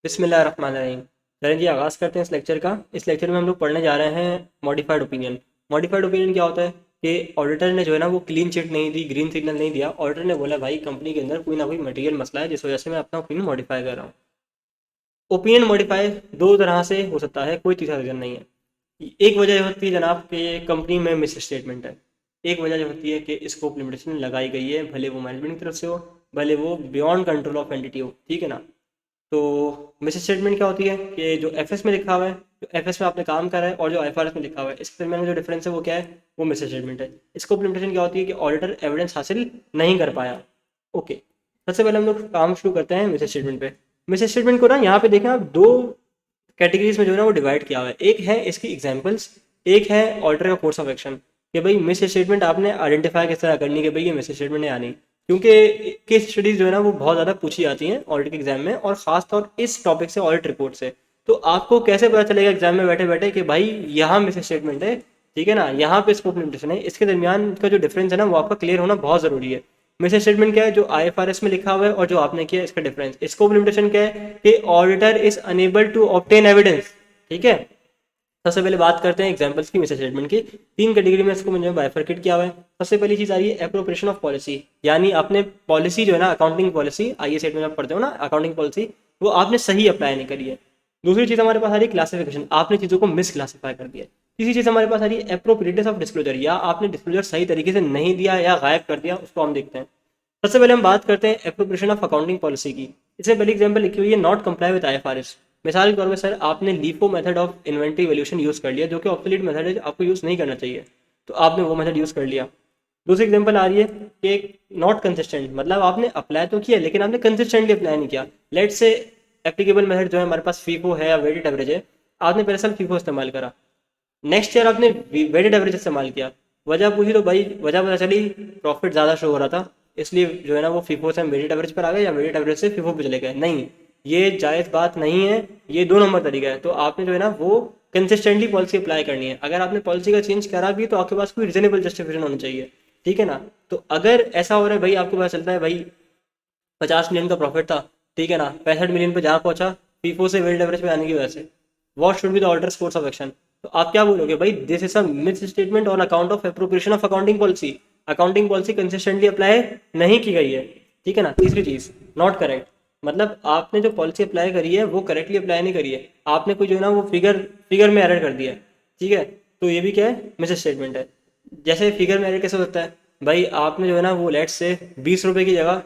बिस्मिल्लाहिर्रहमानिर्रहीम। चलें जी, आगाज़ करते हैं इस लेक्चर का। इस लेक्चर में हम लोग पढ़ने जा रहे हैं मॉडिफाइड ओपिनियन। मॉडिफाइड ओपिनियन क्या होता है कि ऑडिटर ने जो है ना वो क्लीन चिट नहीं दी, ग्रीन सिग्नल नहीं दिया। ऑडिटर ने बोला भाई कंपनी के अंदर कोई ना कोई मटेरियल मसला है जिस वजह से मैं अपना ओपिनियन मॉडिफाई कर रहा हूँ। ओपिनियन मॉडिफाई दो तरह से हो सकता है, कोई तीसरा रीज़न नहीं है। एक वजह ये होती है जनाब कि कंपनी में मिस स्टेटमेंट है। एक वजह ये होती है कि स्कोप लिमिटेशन लगाई गई है, भले वो मैनेजमेंट की तरफ से हो, भले वो बियॉन्ड कंट्रोल ऑफ एंटिटी हो, ठीक है ना। तो मिस स्टेटमेंट क्या होती है कि जो एफएस में लिखा हुआ है, जो एफएस में आपने काम करा है और जो आईएफआरएस में लिखा हुआ है, इसके दरमियान जो डिफरेंस है वो क्या है, वो मिस स्टेटमेंट है। स्कोप लिमिटेशन क्या होती है कि ऑडिटर एविडेंस हासिल नहीं कर पाया। ओके, सबसे पहले हम लोग काम शुरू करते हैं मिस स्टेटमेंट पे। मिस स्टेटमेंट को ना यहाँ पे देखें आप, दो कैटेगरीज में जो है ना वो डिवाइड किया हुआ है। एक है इसकी एग्जांपल्स, एक है ऑडिटर का कोर्स ऑफ एक्शन। कि भाई मिस स्टेटमेंट आपने आइडेंटिफाई किस तरह करनी है कि भाई ये मिस स्टेटमेंट है या नहीं। क्योंकि केस स्टडीज जो है ना वो बहुत ज़्यादा पूछी जाती हैं ऑडिट के एग्जाम में, और खासतौर इस टॉपिक से, ऑडिट रिपोर्ट से। तो आपको कैसे पता चलेगा एग्जाम में बैठे बैठे कि भाई यहाँ मिस स्टेटमेंट है, ठीक है ना, यहाँ पे स्कोप लिमिटेशन है। इसके दरमियान का जो डिफरेंस है ना वो आपका क्लियर होना बहुत ज़रूरी है। मिस स्टेटमेंट क्या है, जो आईएफआरएस में लिखा हुआ है और जो आपने किया इसका डिफरेंस। स्कोप लिमिटेशन क्या है कि auditor is unable to obtain evidence, ठीक है। सबसे पहले बात करते हैं एग्जांपल्स की मिस स्टेटमेंट की। तीन कैटेगरी में इसको मुझे बाइफरकेट किया हुआ है। सबसे पहली चीज आ रही है एप्रोप्रिएशन ऑफ पॉलिसी, यानी आपने पॉलिसी जो है ना, अकाउंटिंग पॉलिसी, आईए सेट में आप पढ़ते हो ना अकाउंटिंग पॉलिसी, वो आपने सही अप्लाई नहीं करी है। दूसरी चीज हमारे पास आ रही है क्लासिफिकेशन, आपने चीजों को मिस क्लासीफाई कर दिया है। तीसरी चीज हमारे पास आ रही है एप्रोप्रिएटनेस ऑफ डिस्क्लोजर, या आपने डिस्क्लोजर सही तरीके से नहीं दिया या गायब कर दिया, उसको हम देखते हैं। सबसे पहले हम बात करते हैं एप्रोप्रिएशन ऑफ अकाउंटिंग पॉलिसी की। इससे पहली एग्जांपल लिखी हुई है नॉट कंप्लाई विद आईएफआरएस। मिसाल के तौर पर सर आपने LIFO method of inventory valuation use कर लिया, जो कि ऑब्सोलीट मेथड है, आपको यूज़ नहीं करना चाहिए, तो आपने वो मेथड यूज़ कर लिया। दूसरी एग्जांपल आ रही है कि नॉट कंसिस्टेंट, मतलब आपने अप्लाई तो किया लेकिन आपने कंसिस्टेंटली अप्लाई नहीं किया। लेट से एप्लीकेबल मेथड जो है हमारे पास फीफो है या वेटेड एवरेज है, आपने पहले साल फीफो इस्तेमाल करा, नेक्स्ट ईयर आपने वेटेड एवरेज इस्तेमाल किया। वजह पूछी तो भाई वजह पता चली प्रॉफिट ज़्यादा शो हो रहा था, इसलिए जो है ना वो फीफो से हम वेटेड एवरेज पर आ गए, या वेटेड एवरेज से फीफो पे चले गए। नहीं, ये जायज़ बात नहीं है, ये दो नंबर तरीका है। तो आपने जो है ना वो कंसिस्टेंटली पॉलिसी अप्लाई करनी है। अगर आपने पॉलिसी का चेंज करा भी तो आपके पास कोई रीजनेबल जस्टिफिकेशन होना चाहिए, ठीक है ना। तो अगर ऐसा हो रहा है भाई, आपको पता चलता है भाई 50 मिलियन का प्रॉफिट था, ठीक है ना, 65 मिलियन पे जहाँ पहुंचा फीफो से वेल्ड एवरेज पे आने की वजह से, what should be the order course of action. तो आप क्या बोलोगे भाई, this is a miss statement on account of appropriation of accounting policy. Accounting policy consistently apply नहीं की गई है, ठीक है ना। तीसरी चीज नॉट करेक्ट, मतलब आपने जो पॉलिसी अप्लाई करी है वो करेक्टली अप्लाई नहीं करी है, आपने कोई जो है ना वो फिगर फिगर में एरर कर दिया है, ठीक है। तो ये भी क्या है, मिस स्टेटमेंट है। जैसे फिगर में एरर कैसे होता है भाई, आपने जो है ना वो लेट से 20 रुपए की जगह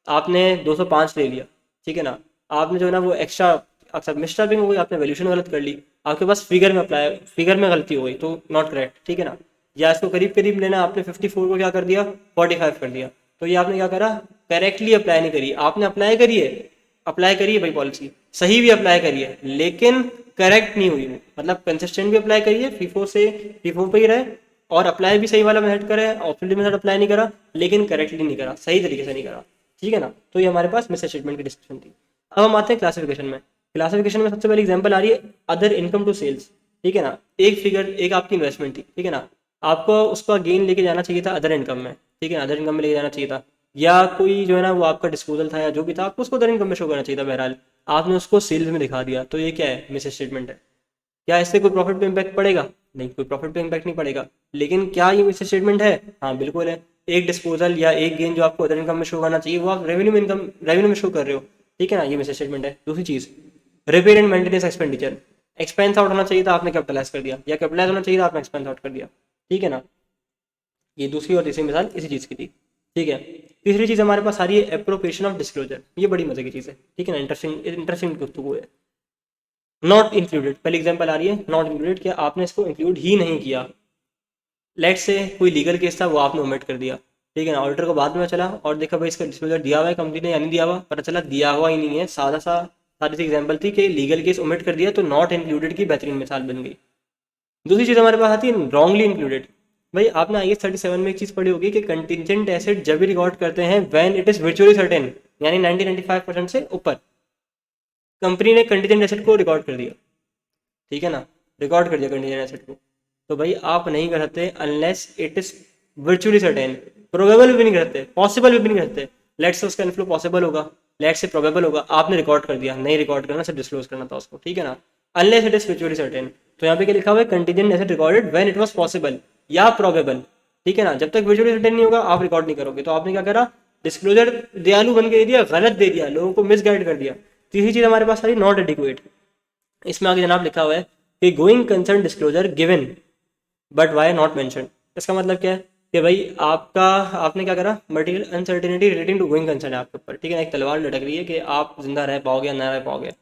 आपने 205 ले लिया, ठीक है ना। आपने जो है ना वो एक्स्ट्रा अक्सर मिस्टेपिंग हो गई, आपने वैल्यूशन गलत कर ली, आपके पास फिगर में अप्लाई, फिगर में गलती हो गई, तो नॉट करेक्ट, ठीक है ना। या इसको करीब करीब लेना, आपने 54 को क्या कर दिया, 45 कर दिया, तो ये आपने क्या करा, करेक्टली अप्लाई नहीं करी। आपने अप्लाई करिए भाई पॉलिसी, सही भी अप्लाई करिए, लेकिन करेक्ट नहीं हुई वो, मतलब कंसिस्टेंट भी अप्लाई करिए, फीफो से फीफो पे ही रहे, और अप्लाई भी सही वाला मेथड करे, ऑप्शनल मेथड अप्लाई नहीं करा, लेकिन करेक्टली नहीं करा, सही तरीके से नहीं करा, ठीक है ना। तो ये हमारे पास मिस स्टेटमेंट की डिस्कशन थी। अब हम आते हैं क्लासिफिकेशन में। क्लासिफिकेशन में सबसे पहली एग्जांपल आ रही है अदर इनकम टू सेल्स, ठीक है ना। एक फिगर, एक आपकी इन्वेस्टमेंट थी, ठीक है ना, आपको उसका गेन लेके जाना चाहिए था अदर इनकम में, ठीक है ना, अदर इनकम में लेके जाना चाहिए था। या कोई जो है ना वो आपका डिस्पोजल था या जो भी था, आपको उसको अदर इनकम में शो करना चाहिए था, बहरहाल आपने उसको सेल्स में दिखा दिया, तो ये क्या है, मिस स्टेटमेंट है। क्या इससे कोई प्रॉफिट पे इम्पैक्ट पड़ेगा, नहीं, कोई प्रॉफिट पे इम्पैक्ट नहीं पड़ेगा, लेकिन क्या ये मिस स्टेटमेंट है, हाँ बिल्कुल है। एक डिस्पोजल या एक गेन जो आपको अदर इनकम में शो करना चाहिए, वो आप रेवेन्यू में शो कर रहे हो, ठीक है ना, ये मिस स्टेटमेंट है। दूसरी चीज, repair and maintenance expenditure, expense out होना चाहिए था, आपने कैपिटलाइज कर दिया, या कैपिटलाइज होना चाहिए था, आपने एक्सपेंस आउट कर दिया, ठीक है ना। ये दूसरी और तीसरी मिसाल इसी चीज़ की थी, ठीक है। तीसरी चीज़ हमारे पास आ रही है एप्रोप्रिएशन ऑफ डिस्क्लोजर, ये बड़ी मजे की चीज़ है, ठीक है ना, इंटरेस्टिंग इंटरेस्टिंग गुफ्तगू है। नॉट इंक्लूडेड, पहली एग्जांपल आ रही है नॉट इंक्लूडेड, क्या आपने इसको इंक्लूड ही नहीं किया। लेट से कोई लीगल केस था, वो आपने ओमिट कर दिया, ठीक है ना। ऑडिटर को बाद में चला और देखा भाई इसका डिस्क्लोजर दिया हुआ है कंपनी ने या नहीं दिया हुआ, पता चला दिया हुआ ही नहीं है, सादी सी एग्जांपल थी कि लीगल केस ओमिट कर दिया, तो नॉट इंक्लूडेड की बेहतरीन मिसाल बन गई। दूसरी चीज़ हमारे पास आती है रॉन्गली इंक्लूडेड। भाई आपने आई एस 37 में एक चीज़ पढ़ी होगी कि कंटिजेंट एसेट जब भी रिकॉर्ड करते हैं when it is virtually certain, यानी 90-95% से ऊपर, कंपनी ने कंटिजेंट एसेट को रिकॉर्ड कर दिया, ठीक है ना, रिकॉर्ड कर दिया कंटिजेंट एसेट को, तो भाई आप नहीं कर सकते unless it is virtually certain. Probable भी नहीं करते, पॉसिबल भी नहीं करते। लेट्स से उसका इनफ्लो पॉसिबल होगा, लेट से प्रोबेबल होगा, आपने रिकॉर्ड कर दिया, नहीं रिकॉर्ड करना, सिर्फ डिस्क्लोज करना था उसको, ठीक है ना। अनलेस इट इज विचुअली सर्टेन, तो यहाँ पे क्या लिखा हुआ है, contingent asset recorded when it was possible या प्रोबेबल, ठीक है ना। जब तक विचुअली सर्टेन नहीं होगा आप रिकॉर्ड नहीं करोगे। तो आपने क्या करा, डिस्क्लोजर दयालु बन के दे दिया, गलत दे दिया, लोगों को मिसगाइड कर दिया। तीसरी चीज हमारे पास सारी नॉट एडिक्वेट, इसमें आगे जनाब लिखा हुआ है कि going concern disclosure given but why not mention. इसका मतलब क्या है कि भाई आपका, आपने क्या करा, material uncertainty relating to going concern है आपके ऊपर, ठीक है ना। एक तलवार लटक रही है कि आप जिंदा रह पाओगे या ना रह पाओगे,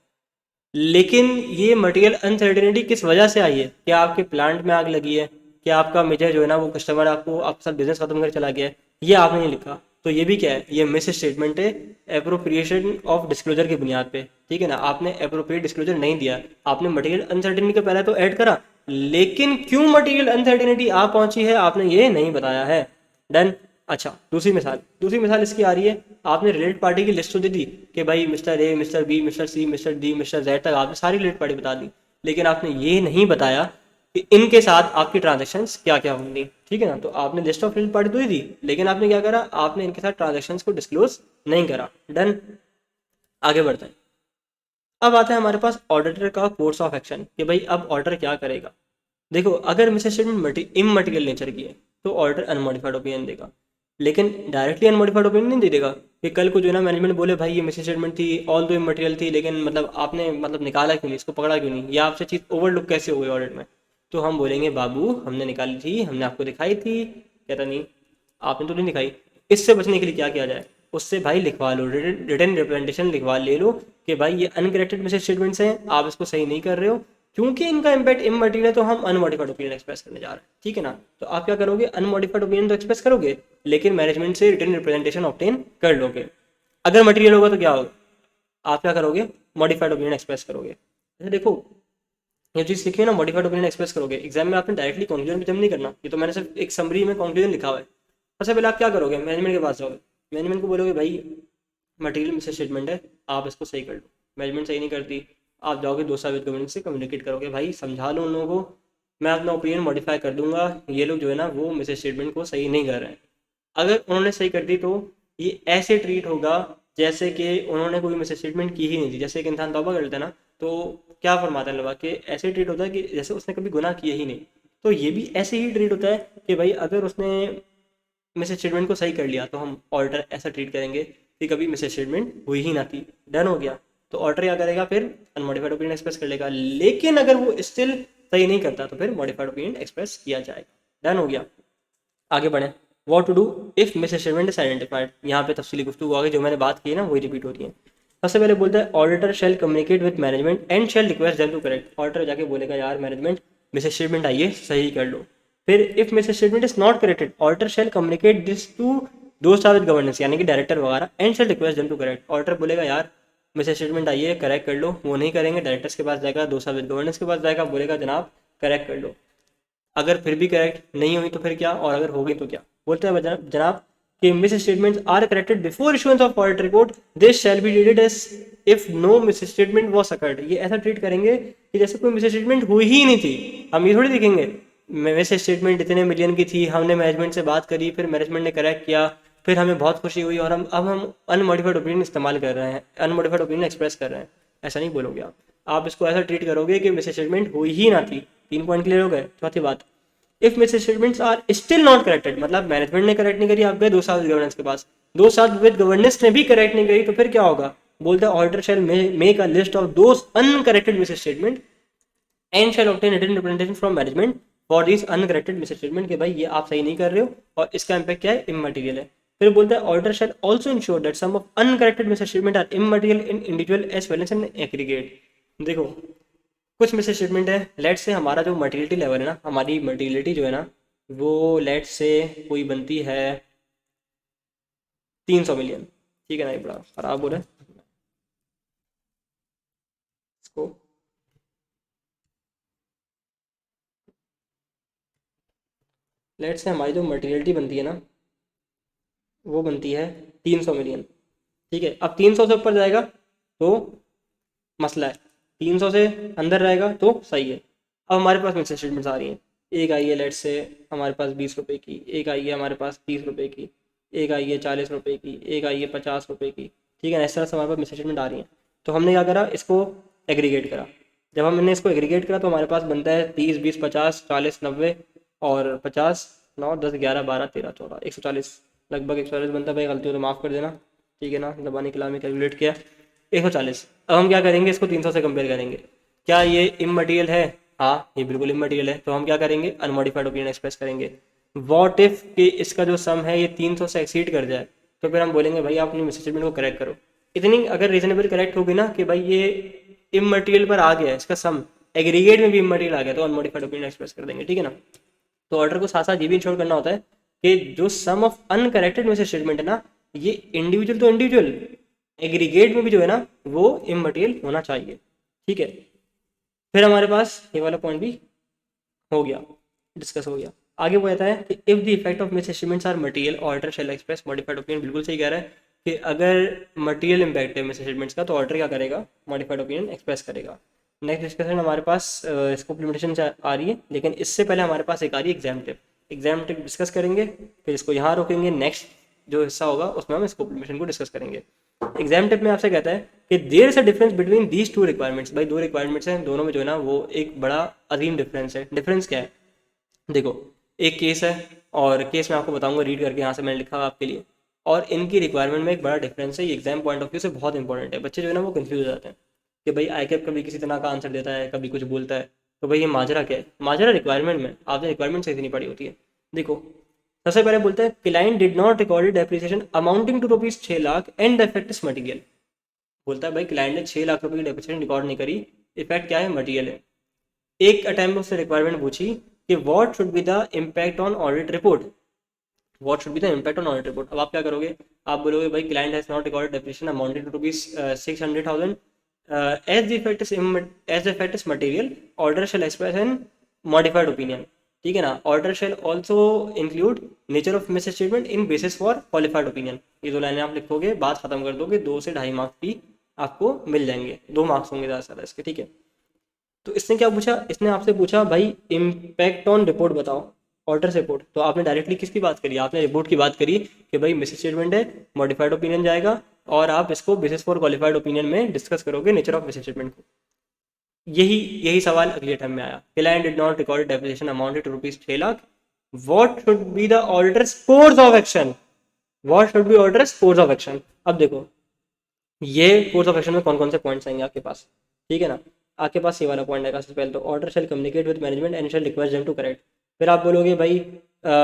लेकिन ये मटेरियल अनसर्टेनिटी किस वजह से आई है, क्या आपके प्लांट में आग लगी है, क्या आपका मेजर जो है ना वो कस्टमर आपको आपके साथ बिजनेस खत्म कर चला गया है, ये आपने नहीं लिखा। तो ये भी क्या है, ये मिस स्टेटमेंट है एप्रोप्रिएशन ऑफ डिस्क्लोजर की बुनियाद पे, ठीक है ना। आपने एप्रोप्रिएट डिस्क्लोजर नहीं दिया, आपने मटेरियल अनसर्टेनिटी के पहले तो ऐड करा, लेकिन क्यों मटेरियल अनसर्टेनिटी आ पहुंची है आपने ये नहीं बताया है। डन। अच्छा, दूसरी मिसाल इसकी आ रही है, आपने रिलेटेड पार्टी की लिस्ट तो दे दी कि भाई mister A, mister B, mister C, mister D, mister Z तक आपने सारी रिलेटेड पार्टी बता दी, लेकिन आपने ये नहीं बताया कि इनके साथ आपकी ट्रांजेक्शन्स क्या क्या होंगी, ठीक है ना। तो आपने लिस्ट ऑफ रिलेटेड पार्टी तो ही दी, लेकिन आपने क्या करा, आपने इनके साथ ट्रांजेक्शन्स को डिस्क्लोज नहीं करा। डन। आगे बढ़ते हैं। अब आता है हमारे पास ऑडिटर का कोर्स ऑफ एक्शन, कि भाई अब ऑर्डर क्या करेगा। देखो, अगर मिसेज स्टेटमेंट इममटेरियल नेचर की है तो ऑर्डर अनमोडिफाइड ओपिनियन देगा, लेकिन डायरेक्टली अनमोडिफाइड ओपिनियन नहीं दे देगा कि कल को जो है ना मैनेजमेंट बोले भाई ये मिसेज स्टेटमेंट थी, ऑल दो इममटेरियल थी, लेकिन मतलब आपने मतलब निकाला क्यों नहीं, इसको पकड़ा क्यों नहीं, या आपसे चीज़ ओवरलुक कैसे हो गई ऑडिट में। तो हम बोलेंगे बाबू हमने निकाली थी, हमने आपको दिखाई थी, कहता नहीं आपने तो नहीं दिखाई। इससे बचने के लिए क्या किया जाए, उससे भाई लिखवा लो, रिटन रिप्रेजेंटेशन लिखवा ले लो कि भाई ये अनकरेक्टेड मैसेज स्टेटमेंट्स हैं, आप इसको सही नहीं कर रहे हो, क्योंकि इनका इम्पैक्ट इममटेरियल है, तो हम अनमोडिफाइड ओपिनियन एक्सप्रेस करने जा रहे हैं, ठीक है ना। तो आप क्या करोगे, अनमोडिफाइड ओपिनियन तो एक्सप्रेस करोगे, लेकिन मैनेजमेंट से रिटन रिप्रेजेंटेशन ऑब्टेन कर लोगे। अगर मटेरियल होगा तो क्या होगा, आप क्या करोगे, मॉडिफाइड ओपिनियन एक्सप्रेस करोगे। जैसे देखो, ये चीज़ लिखी है ना, मॉडिफाइड ओपिनियन एक्सप्रेस करोगे, एग्जाम में आपने डायरेक्टली कंक्लूजन भी जम नहीं करना, ये तो मैंने सिर्फ एक समरी में कंक्लूजन लिखा हुआ है। सबसे पहले आप क्या करोगे, मैनेजमेंट के पास जाओगे, मैनेजमेंट को बोलोगे भाई मटेरियल मिस स्टेटमेंट है, आप इसको सही कर लो। मैनेजमेंट सही नहीं करती, आप जाओगे दो विद गवर्नेंस से कम्युनिकेट करोगे, भाई समझा लो उन लोगों को, मैं अपना ओपिनियन मॉडिफाई कर दूंगा, ये लोग जो है ना वो मिस स्टेटमेंट को सही नहीं कर रहे हैं। अगर उन्होंने सही कर दी तो ये ऐसे ट्रीट होगा जैसे कि उन्होंने कोई मिस स्टेटमेंट की ही नहीं थी। जैसे एक इंसान तौबा करता है ना, तो क्या फरमाता है अल्लाह, कि ऐसे ट्रीट होता है कि जैसे उसने कभी गुनाह किया ही नहीं। तो ये भी ऐसे ही ट्रीट होता है कि भाई अगर उसने मिस स्टेटमेंट को सही कर लिया तो हम ऑर्डर ऐसा ट्रीट करेंगे कि कभी मिस स्टेटमेंट हुई ही ना थी। डन हो गया। तो ऑर्डर क्या करेगा, फिर अनमोडिफाइड ओपिनियन एक्सप्रेस कर लेगा, लेकिन अगर वो स्टिल सही नहीं करता तो फिर मॉडिफाइड ओपिनियन एक्सप्रेस किया जाएगा। डन हो गया। आगे बढ़े, what to do if misstatement is identified. यहाँ पे तफसीली गुफ्तगू आगे जो मैंने बात की है ना वही रिपीट हो रही है। सबसे पहले बोलता है auditor shall communicate with management and shall request them to correct. Auditor जाके बोलेगा यार मैनेजमेंट मिस स्टेटमेंट आई है, सही कर लो। फिर if misstatement is not corrected auditor shall communicate this to those स्टार विद गवर्नेंस, यानी कि डायरेक्टर वगैरह, and shall request them to correct. Auditor बोलेगा यार मिस स्टेटमेंट आई है, करेक्ट कर लो। वो नहीं करेंगे, डायरेक्टर्स के पास जाएगा, दो स्टार विद गवर्नेंस के पास जाएगा, बोलेगा जनाब करेक्ट कर लो। अगर फिर भी करेक्ट नहीं हुई तो फिर क्या, और अगर हो गई तो क्या। बोलते हैं जनाब कि misstatements are corrected before issuance of audit report, this shall be treated as if no misstatement was occurred. ये ऐसा ट्रीट करेंगे कि जैसे कोई मिस स्टेटमेंट हुई ही नहीं थी। हम ये थोड़ी देखेंगे मिस स्टेटमेंट इतने मिलियन की थी, हमने मैनेजमेंट से बात करी, फिर मैनेजमेंट ने करेक्ट किया, फिर हमें बहुत खुशी हुई और हम अनमोडिफाइड ओपिनियन इस्तेमाल कर रहे हैं, अनमोडिफाइड ओपिनियन एक्सप्रेस कर रहे हैं। ऐसा नहीं बोलोगे आप इसको ऐसा ट्रीट करोगे कि मिस स्टेटमेंट हुई ही ना थी। 3 पॉइंट क्लियर हो गए। चौथी बात, if misstatements are still not corrected, मतलब मैनेजमेंट ने करेक्ट नहीं करी, आप गए दो साल गवर्नेंस के पास, दो साल विद गवर्नेंस ने भी करेक्ट नहीं करी, तो फिर क्या होगा। बोलते हैं auditor shall make a list of those uncorrected misstatement and shall obtain written representation from management for this uncorrected misstatement, कि भाई ये आप सही नहीं कर रहे हो और इसका इम्पैक्ट क्या है, इममटेरियल है। फिर बोलता है auditor shall also ensure that sum of uncorrected misstatement are immaterial in individual as well as in aggregate. देखो, कुछ मिस स्टेटमेंट है, लेट से हमारा जो मटेरियलिटी लेवल है ना, हमारी मटेरियलिटी जो है ना वो लेट से कोई बनती है 300 मिलियन, ठीक है ना। ये बड़ा खराब हो रहा है इसको, लेट से हमारी जो मटेरियलिटी बनती है ना वो बनती है 300 मिलियन, ठीक है। अब 300 से ऊपर जाएगा तो मसला है, 300 से अंदर रहेगा तो सही है। अब हमारे पास मिक्स स्टेटमेंट्स आ रही हैं, एक आई है लेट से हमारे पास 20 रुपए की, एक आई है हमारे पास 30 रुपए की, एक आई है 40 रुपए की, एक आई है 50 रुपए की, ठीक है ना, इस तरह से हमारे पास मिस स्टेटमेंट आ रही है। तो हमने क्या करा, इसको एग्रीगेट करा। जब हमने इसको एग्रीगेट करा तो हमारे पास बनता है 30, 20, 50, 40, 90 और 50, 9, 10, 11, 12, 13, 14, 140, लगभग 140 बनता है भाई, गलती हो तो माफ़ कर देना, ठीक है ना, दबाने के लिए कैलकुलेट किया 140। अब हम क्या करेंगे, इसको 300 से कंपेयर करेंगे। क्या ये इममटेरियल है? हाँ, ये बिल्कुल इममटेरियल है। तो हम क्या करेंगे, अनमोडिफाइड ओपिनियन एक्सप्रेस करेंगे। वॉट इफ कि इसका जो सम है ये 300 से एक्सीड कर जाए, तो फिर हम बोलेंगे भाई आप अपनी मिस स्टेटमेंट को करेक्ट करो। इतनी अगर रीजनेबल करेक्ट होगी ना कि भाई ये इममटेरियल पर आ गया, इसका सम एग्रीगेट में भी इममटेरियल आ गया, तो अनमोडिफाइड ओपिनियन एक्सप्रेस कर देंगे, ठीक है ना। तो ऑर्डर को साथ साथ ये भी इंश्योर करना होता है कि जो सम ऑफ अनकरेक्टेड मिस स्टेटमेंट है ना, ये इंडिविजुअल तो इंडिविजुअल, एग्रीगेट में भी जो है ना वो इममटेरियल होना चाहिए, ठीक है। फिर हमारे पास ये वाला पॉइंट भी हो गया, डिस्कस हो गया। आगे वो कहता है कि if the effect of misstatements are material, auditor shall express modified opinion. बिल्कुल सही कह रहा है कि अगर मटेरियल इम्पैक्ट है मिस एस्टिमेट्स का, तो ऑर्डर क्या करेगा, मॉडिफाइड ओपिनियन एक्सप्रेस करेगा। नेक्स्ट डिस्कशन हमारे पास इसको इम्प्लीमेंटेशन आ रही है, लेकिन इससे पहले हमारे पास एक आ रही है exam tip. Exam tip discuss करेंगे, फिर इसको यहाँ रोकेंगे, नेक्स्ट जो हिस्सा होगा उसमें हम इसको इम्प्लीमेंटेशन को डिस्कस करेंगे। एग्जाम टिप में आपसे कहता है कि there is a difference between these two requirements. भाई दो रिक्वायरमेंट्स हैं, दोनों में जो है ना वो एक बड़ा अजीम डिफरेंस है। डिफरेंस क्या है, देखो, एक केस है और केस मैं आपको बताऊंगा रीड करके, यहाँ से मैंने लिखा हुआ आपके लिए। और इनकी रिक्वायरमेंट में एक बड़ा डिफरेंस है, ये एग्जाम पॉइंट ऑफ व्यू से बहुत इंपॉर्टेंट है। बच्चे जो है ना वो कंफ्यूज हो जाते हैं कि भाई आई कैप कभी किसी तरह का आंसर देता है, कभी कुछ बोलता है, तो भाई ये माजरा क्या है। माजरा रिक्वायरमेंट में, आपने रिक्वायरमेंट सही नहीं पढ़ी होती है। देखो, सबसे पहले बोलते हैं client did not recorded depreciation amounting to rupees 6 lakh and the effect is material. बोलता है भाई क्लाइंट ने 6 लाख रुपए की डेप्रिसिएशन रिकॉर्ड नहीं करी, इफेक्ट क्या है, मटीरियल है। एक अटेम्प्ट में उससे रिक्वायरमेंट पूछी कि what should be the impact on audit report, what should be the impact on audit report. अब आप क्या करोगे, आप बोलोगे भाई client has not recorded depreciation amounted to rupees 600,000 as the effect is material, auditor shall express an modified opinion, ठीक है ना। Auditor shall also include nature of misstatement in basis for qualified opinion. ये दो लाइनें आप लिखोगे, बात खत्म कर दोगे, 2 से 2.5 मार्क्स भी आपको मिल जाएंगे, 2 मार्क्स होंगे ज़्यादा से ज़्यादा इसके, ठीक है। तो इसने क्या पूछा, इसने आपसे पूछा भाई इम्पैक्ट ऑन रिपोर्ट बताओ, ऑर्डर से रिपोर्ट। तो आपने डायरेक्टली किसकी बात करी, आपने रिपोर्ट की बात करी कि भाई मिस स्टेटमेंट है, मॉडिफाइड ओपिनियन जाएगा, और आप इसको बेसिस फॉर क्वालिफाइड ओपिनियन में डिस्कस करोगे नेचर ऑफ मिस स्टेटमेंट को। यही यही सवाल अगले टाइम में आया, client did not record depreciation amounted to rupees 6 lakh, what should be the auditor's course of action, what should be auditor's course of action. अब देखो ये कोर्स ऑफ एक्शन में कौन कौन से पॉइंट्स आएंगे आपके पास, ठीक है ना। आपके पास ये वाला पॉइंट आएगा सबसे पहले, तो auditor shall communicate with management and shall request them to correct. फिर आप बोलोगे भाई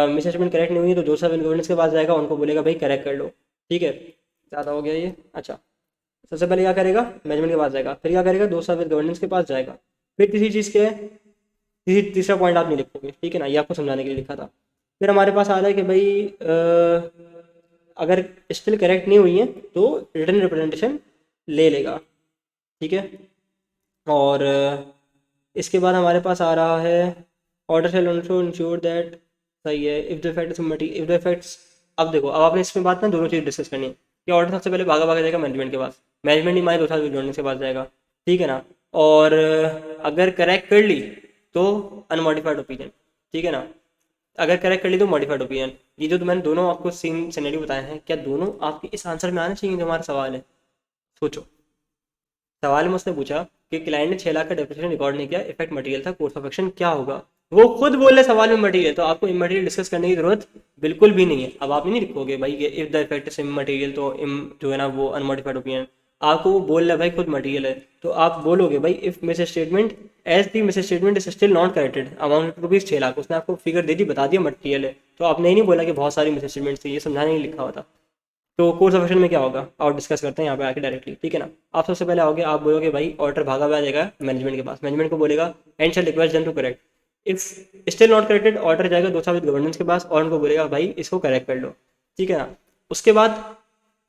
मिस स्टेटमेंट करेक्ट नहीं हुई है, तो जोसेफ एंड गवर्नेंस के पास जाएगा, उनको बोलेगा भाई करेक्ट कर लो, ठीक है। ज़्यादा हो गया ये, अच्छा। सबसे पहले क्या करेगा, मैनेजमेंट के पास जाएगा, फिर क्या करेगा, जोसेफ विद गवर्नेंस के पास जाएगा। फिर किसी चीज़ के तीसरा पॉइंट आप नहीं लिखोगे, ठीक है ना, ये आपको समझाने के लिए लिखा था। फिर हमारे पास आ रहा है कि भाई अगर स्टिल करेक्ट नहीं हुई है तो रिटर्न रिप्रेजेंटेशन ले लेगा, ठीक है। और इसके बाद हमारे पास आ रहा है order shall also ensure that, सही है, if the effect if the effects. अब देखो, अब आपने इसमें बात ना दोनों चीज़ डिस्कस करनी है कि ऑर्डर सबसे पहले भागा भागा जाएगा मैनेजमेंट के पास, मैनेजमेंट नहीं माने दो साल जोड़ने के पास जाएगा, ठीक है ना। और अगर करेक्ट कर ली तो अनमॉडिफाइड ओपिनियन, ठीक है ना। अगर करेक्ट कर ली तो मॉडिफाइड ओपिनियन। ये जो मैंने दोनों आपको सीन सिनेरियो बताए हैं, क्या दोनों आपके इस आंसर में आना चाहिए जो हमारा सवाल है। सोचो, सवाल में उसने पूछा कि क्लाइंट ने 6 लाख का डेप्रिसिएशन रिकॉर्ड नहीं किया, इफेक्ट मटेरियल था, कोर्स ऑफ एक्शन क्या होगा। वो खुद बोले सवाल में मटेरियल, तो आपको इमटेरियल डिस्कस करने की जरूरत बिल्कुल भी नहीं है। अब आप नहीं लिखोगे भाई if the effect is immaterial, तो जो है ना वो अनमोडिफाइड ओपिनियन, आपको वो बोल रहा है भाई खुद मटेरियल है, तो आप बोलोगे भाई if misstatement as the misstatement is still not corrected amount rupees 6 lakh, उसने आपको फिगर दे दी, बता दिया मटेरियल है, तो आपने नहीं बोला कि बहुत सारी मिस स्टेटमेंट्स थी, ये समझाने नहीं लिखा हुआ था। तो कोर्स ऑफ एक्शन में क्या होगा और डिस्कस करते हैं यहाँ पे आके डायरेक्टली, ठीक है ना। आप सबसे पहले आओगे, आप बोलोगे भाई ऑर्डर भागा हुआ जाएगा मैनेजमेंट के पास, मैनेजमेंट को बोलेगा and shall request them to correct, if still not corrected auditor जाएगा दो साल गवर्नेंस के पास और उनको बोलेगा भाई इसको करेक्ट कर लो, ठीक है ना। उसके बाद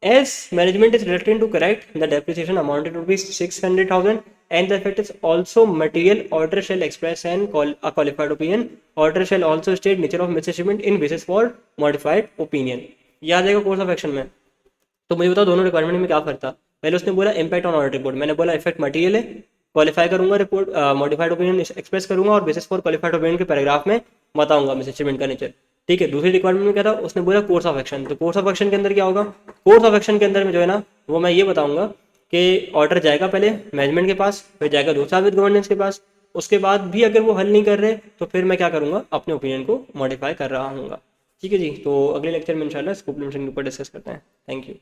as management is reluctant to correct the depreciation amounted to rupees 600,000 and the effect is also material, auditor shall express and qualified opinion, auditor shall also state nature of misstatement in basis for modified opinion. याद आएगा course of action में। तो मुझे बताओ दोनों requirement में क्या फर्क था। पहले उसने बोला इम्पैक्ट ऑन ऑडिट रिपोर्ट, मैंने बोला इफेक्ट मटेरियल है, क्वालिफाई करूंगा रिपोर्ट, मॉडिफाइड ओपिनियन एक्सप्रेस करूंगा और बेसिस फॉर क्वालिफाइड ओपिनियन के पैराग्राफ में बताऊंगा मिस स्टेटमेंट का नेचर, ठीक है। दूसरी रिक्वायरमेंट में क्या था, उसने बोला कोर्स ऑफ एक्शन। तो कोर्स ऑफ एक्शन के अंदर क्या होगा, कोर्स ऑफ एक्शन के अंदर में जो है ना वो मैं ये बताऊंगा कि ऑर्डर जाएगा पहले मैनेजमेंट के पास, फिर जाएगा दूसरा विद गवर्नेंस के पास, उसके बाद भी अगर वो हल नहीं कर रहे तो फिर मैं क्या करूँगा, अपने ओपिनियन को मॉडिफाई कर रहा हूँ। ठीक है जी, तो अगले लेक्चर में इंशाल्लाह स्कोप लिमिटेशन के ऊपर डिस्कस करते हैं। Thank you.